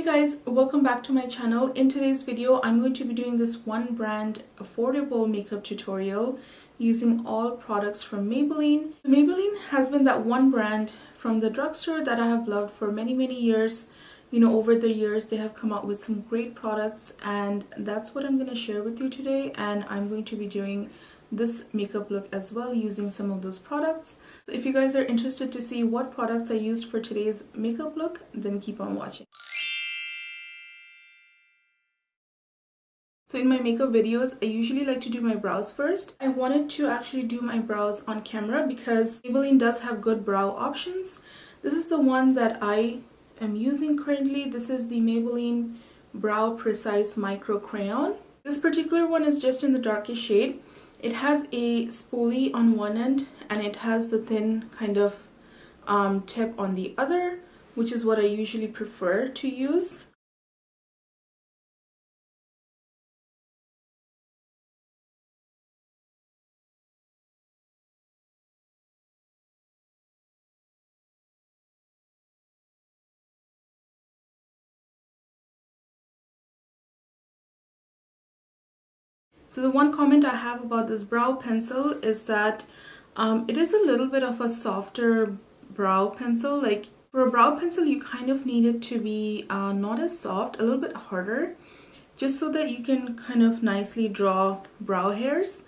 Guys, welcome back to my channel. In today's video, I'm going to be doing this one brand affordable makeup tutorial using all products from Maybelline. Maybelline has been that one brand from the drugstore that I have loved for many years. You know, over the years they have come out with some great products, and that's what I'm going to share with you today. And I'm going to be doing this makeup look as well using some of those products. So if you guys are interested to see what products I used for today's makeup look, then keep on watching. So in my makeup videos, I usually like to do my brows first. I wanted to actually do my brows on camera because Maybelline does have good brow options. This is the one that I am using currently. This is the Maybelline Brow Precise Micro Crayon. This particular one is just in the darkest shade. It has a spoolie on one end and it has the thin kind of tip on the other, which is what I usually prefer to use. So the one comment I have about this brow pencil is that it is a little bit of a softer brow pencil. Like for a brow pencil, you kind of need it to be not as soft, a little bit harder, just so that you can kind of nicely draw brow hairs.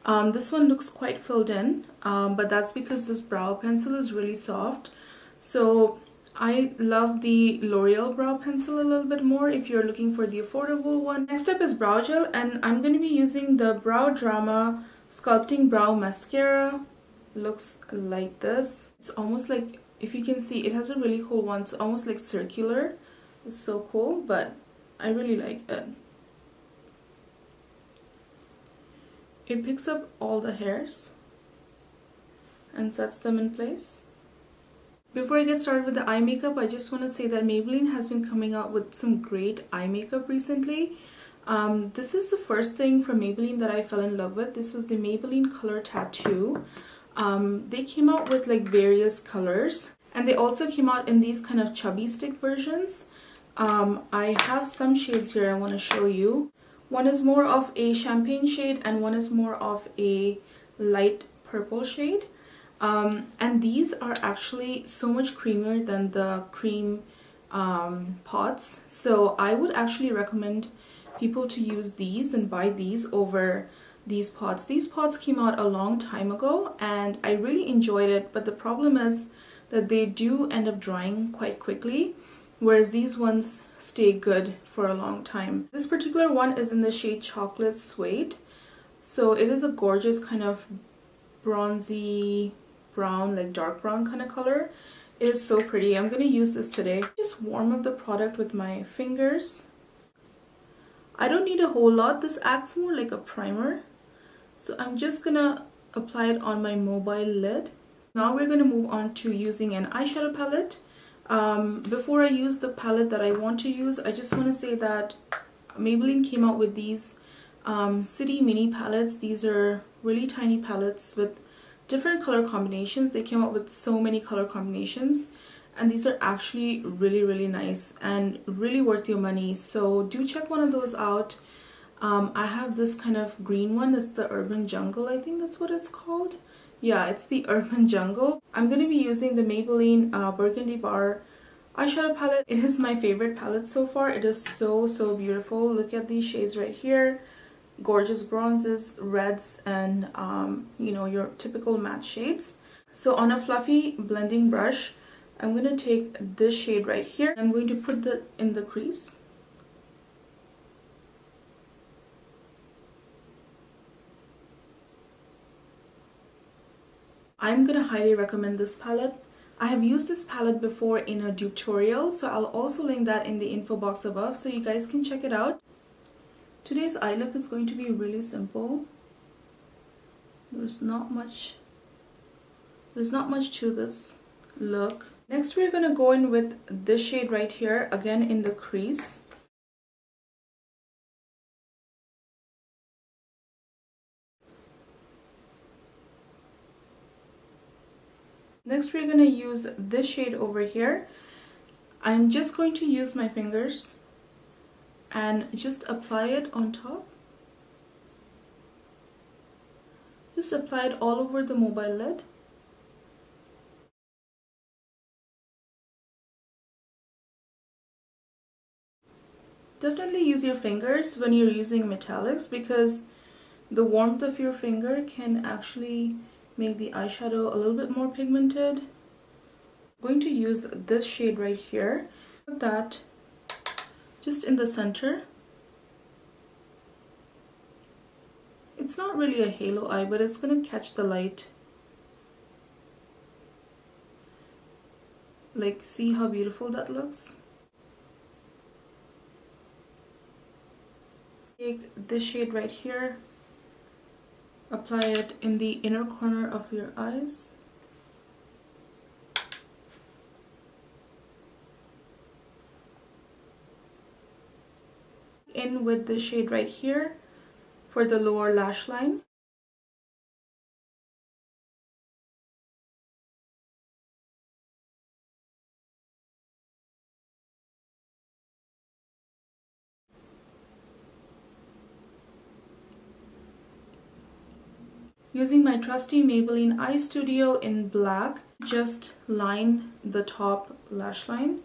This one looks quite filled in, but that's because this brow pencil is really soft. So I love the L'Oreal brow pencil a little bit more if you're looking for the affordable one. Next up is brow gel, and I'm going to be using the Brow Drama Sculpting Brow Mascara. Looks like this. It's almost like, if you can see, it has a really cool one. It's almost like circular. It's so cool, but I really like it. It picks up all the hairs and sets them in place. Before I get started with the eye makeup, I just want to say that Maybelline has been coming out with some great eye makeup recently. This is the first thing from Maybelline that I fell in love with. This was the Maybelline Color Tattoo. They came out with like various colors, and they also came out in these kind of chubby stick versions. I have some shades here I want to show you. One is more of a champagne shade and one is more of a light purple shade. And these are actually so much creamier than the cream pots, so I would actually recommend people to use these and buy these over these pots. These pots came out a long time ago and I really enjoyed it, but the problem is that they do end up drying quite quickly, whereas these ones stay good for a long time. This particular one is in the shade Chocolate Suede, so it is a gorgeous kind of bronzy brown, like dark brown kind of color. It is so pretty. I'm going to use this today. Just warm up the product with my fingers. I don't need a whole lot. This acts more like a primer. So I'm just going to apply it on my mobile lid. Now we're going to move on to using an eyeshadow palette. Before I use the palette that I want to use, I just want to say that Maybelline came out with these City Mini palettes. These are really tiny palettes with different color combinations. They came up with so many color combinations, and these are actually really nice and really worth your money, so do check one of those out. I have this kind of green one. It's the Urban Jungle, I think that's what it's called. Yeah, it's the Urban Jungle. I'm going to be using the Maybelline Burgundy Bar eyeshadow palette. It is my favorite palette so far. It is so beautiful. Look at these shades right here. Gorgeous bronzes, reds, and you know, your typical matte shades. So on a fluffy blending brush, I'm going to take this shade right here. I'm going to put that in the crease. I'm going to highly recommend this palette. I have used this palette before in a dupe tutorial, so I'll also link that in the info box above so you guys can check it out. Today's eye look is going to be really simple. There's not much to this look. Next we're going to go in with this shade right here, again in the crease. Next we're going to use this shade over here. I'm just going to use my fingers and just apply it on top. Just apply it all over the mobile lid. Definitely use your fingers when you're using metallics, because the warmth of your finger can actually make the eyeshadow a little bit more pigmented. I'm going to use this shade right here. Put that just in the center. It's not really a halo eye, but it's going to catch the light. Like, see how beautiful that looks? Take this shade right here, apply it in the inner corner of your eyes. In with this shade right here for the lower lash line. Using my trusty Maybelline Eye Studio in black, just line the top lash line.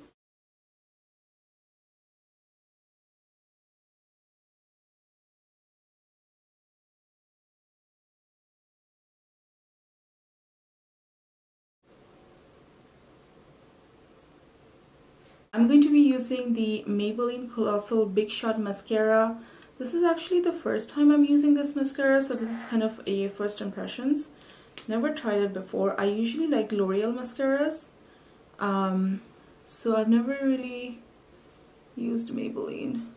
I'm going to be using the Maybelline Colossal Big Shot Mascara. This is actually the first time I'm using this mascara, so this is kind of a first impressions. Never tried it before. I usually like L'Oreal mascaras, so I've never really used Maybelline.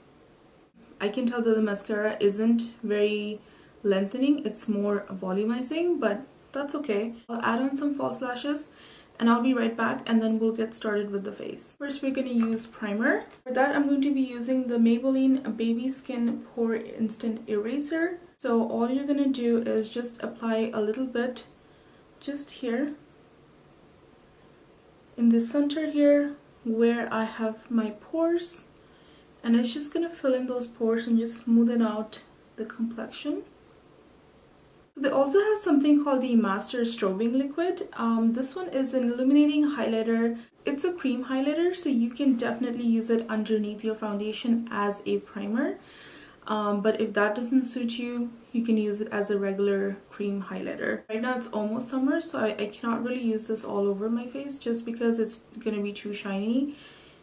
I can tell that the mascara isn't very lengthening, it's more volumizing, but that's okay. I'll add on some false lashes and I'll be right back, and then we'll get started with the face. First, we're going to use primer. For that, I'm going to be using the Maybelline Baby Skin Pore Instant Eraser. So all you're going to do is just apply a little bit just here in the center here where I have my pores, and it's just going to fill in those pores and just smoothen out the complexion. They also have something called the Master Strobing Liquid. This one is an illuminating highlighter. It's a cream highlighter, so you can definitely use it underneath your foundation as a primer. But if that doesn't suit you, you can use it as a regular cream highlighter. Right now it's almost summer, so I cannot really use this all over my face just because it's going to be too shiny.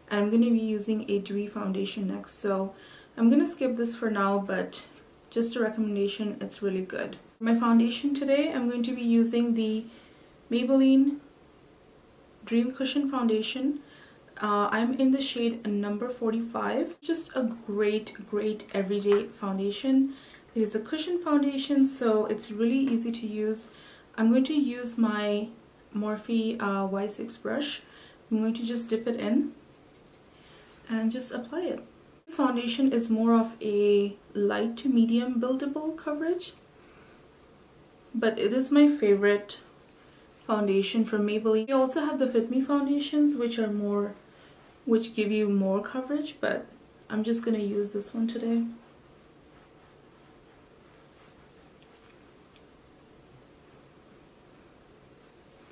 And I'm going to be using a dewy foundation next, so I'm going to skip this for now, but just a recommendation, it's really good. For my foundation today, I'm going to be using the Maybelline Dream Cushion Foundation. I'm in the shade number 45. Just a great everyday foundation. It is a cushion foundation, so it's really easy to use. I'm going to use my Morphe Y6 brush. I'm going to just dip it in and just apply it. This foundation is more of a light to medium buildable coverage, but it is my favorite foundation from Maybelline. You also have the Fit Me foundations, which give you more coverage, but I'm just going to use this one today.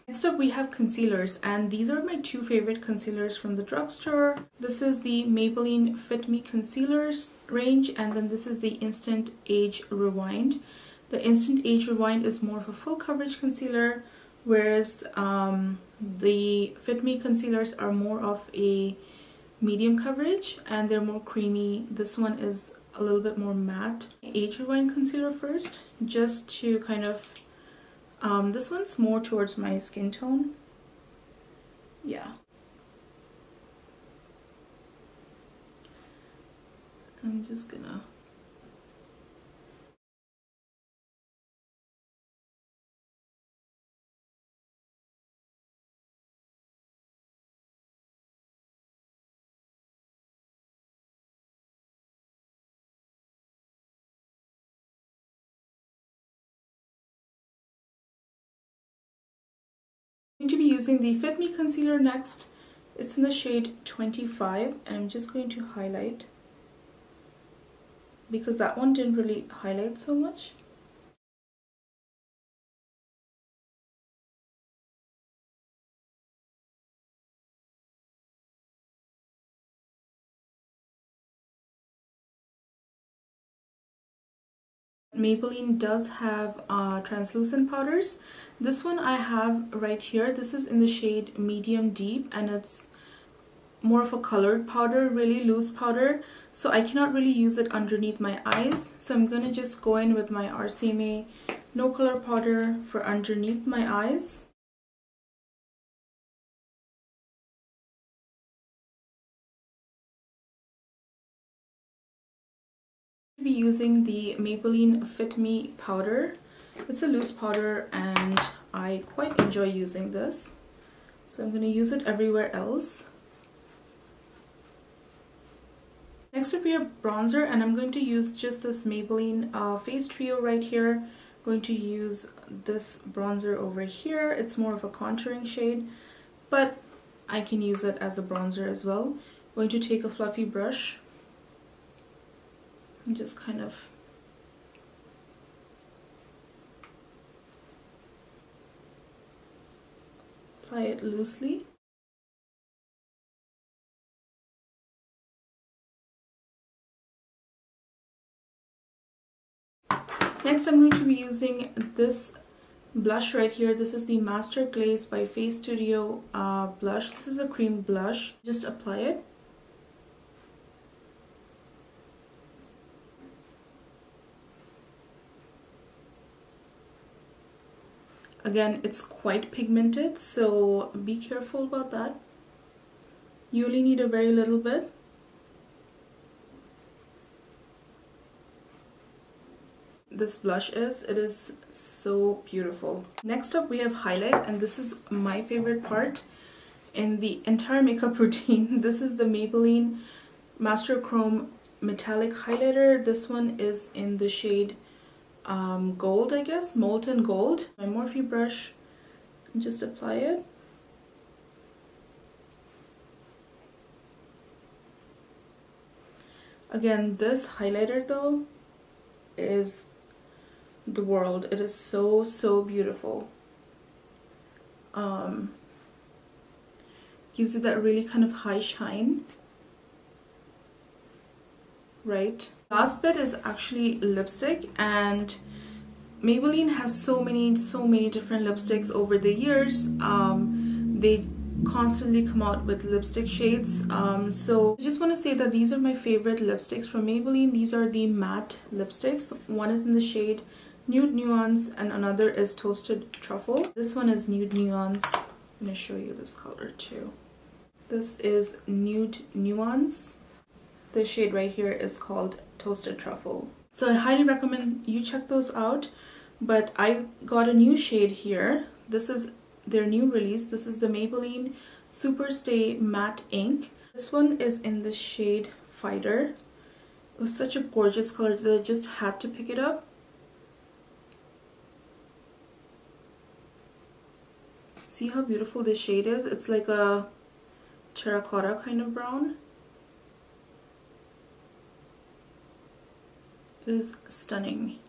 Next up, we have concealers, and these are my two favorite concealers from the drugstore. This is the Maybelline Fit Me Concealers range, and then this is the Instant Age Rewind. The Instant Age Rewind is more of a full coverage concealer, whereas the Fit Me concealers are more of a medium coverage and they're more creamy. This one is a little bit more matte. Age Rewind concealer first, just to kind of this one's more towards my skin tone. Yeah. I'm just gonna going to be using the Fit Me concealer next. It's in the shade 25, and I'm just going to highlight because that one didn't really highlight so much. Maybelline does have translucent powders. This one I have right here. This is in the shade medium deep, and it's more of a colored powder, really loose powder, so I cannot really use it underneath my eyes. So I'm gonna just go in with my RCMA no color powder for underneath my eyes. Be using the Maybelline Fit Me powder. It's a loose powder and I quite enjoy using this, so I'm going to use it everywhere else. Next up we have bronzer, and I'm going to use just this Maybelline face trio right here. I'm going to use this bronzer over here. It's more of a contouring shade, but I can use it as a bronzer as well. I'm going to take a fluffy brush and just kind of apply it loosely. Next I'm going to be using this blush right here. This is the Master Glaze by Face Studio blush. This is a cream blush. Just apply it. Again, it's quite pigmented, so be careful about that. You only need a very little bit. This blush it is so beautiful. Next up we have highlight, and this is my favorite part in the entire makeup routine. This is the Maybelline Master Chrome Metallic Highlighter. This one is in the shade gold, I guess, Molten Gold. My Morphe brush, just apply it. Again, this highlighter though is the world. It is so beautiful. Gives it that really kind of high shine, right? Last bit is actually lipstick, and Maybelline has so many different lipsticks over the years. They constantly come out with lipstick shades. So I just want to say that these are my favorite lipsticks from Maybelline. These are the matte lipsticks. One is in the shade Nude Nuance and another is Toasted Truffle. This one is Nude Nuance. I'm going to show you this color too. This is Nude Nuance. The shade right here is called Toasted Truffle. So I highly recommend you check those out. But I got a new shade here. This is their new release. This is the Maybelline Superstay Matte Ink. This one is in the shade Fighter. It was such a gorgeous color that I just had to pick it up. See how beautiful this shade is? It's like a terracotta kind of brown. It is stunning.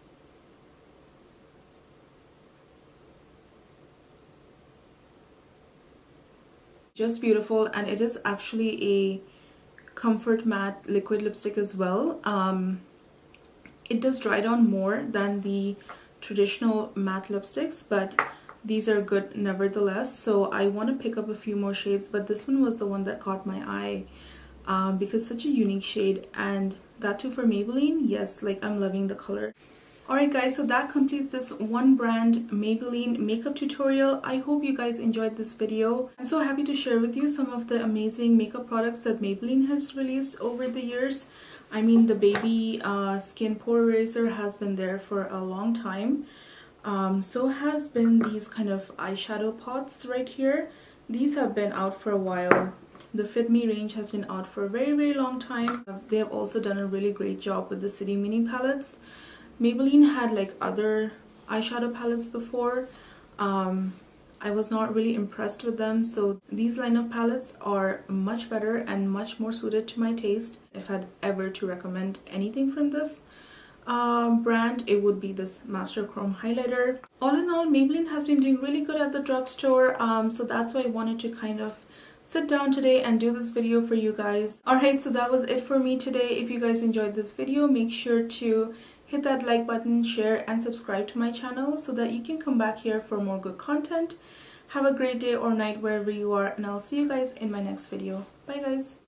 Just beautiful, and it is actually a comfort matte liquid lipstick as well. It does dry down more than the traditional matte lipsticks, but these are good nevertheless. So I want to pick up a few more shades, but this one was the one that caught my eye because such a unique shade, and that too for Maybelline. Yes, like I'm loving the color. Alright guys, so that completes this one brand Maybelline makeup tutorial. I hope you guys enjoyed this video. I'm so happy to share with you some of the amazing makeup products that Maybelline has released over the years. I mean, the baby skin pore eraser has been there for a long time. So has been these kind of eyeshadow pots right here. These have been out for a while. The Fit Me range has been out for a very long time. They have also done a really great job with the City Mini palettes. Maybelline had like other eyeshadow palettes before. I was not really impressed with them. So these line of palettes are much better and much more suited to my taste. If I'd ever to recommend anything from this brand, it would be this Master Chrome highlighter. All in all, Maybelline has been doing really good at the drugstore, so that's why I wanted to kind of sit down today and do this video for you guys. Alright, so that was it for me today. If you guys enjoyed this video, make sure to hit that like button, share and subscribe to my channel so that you can come back here for more good content. Have a great day or night wherever you are, and I'll see you guys in my next video. Bye guys.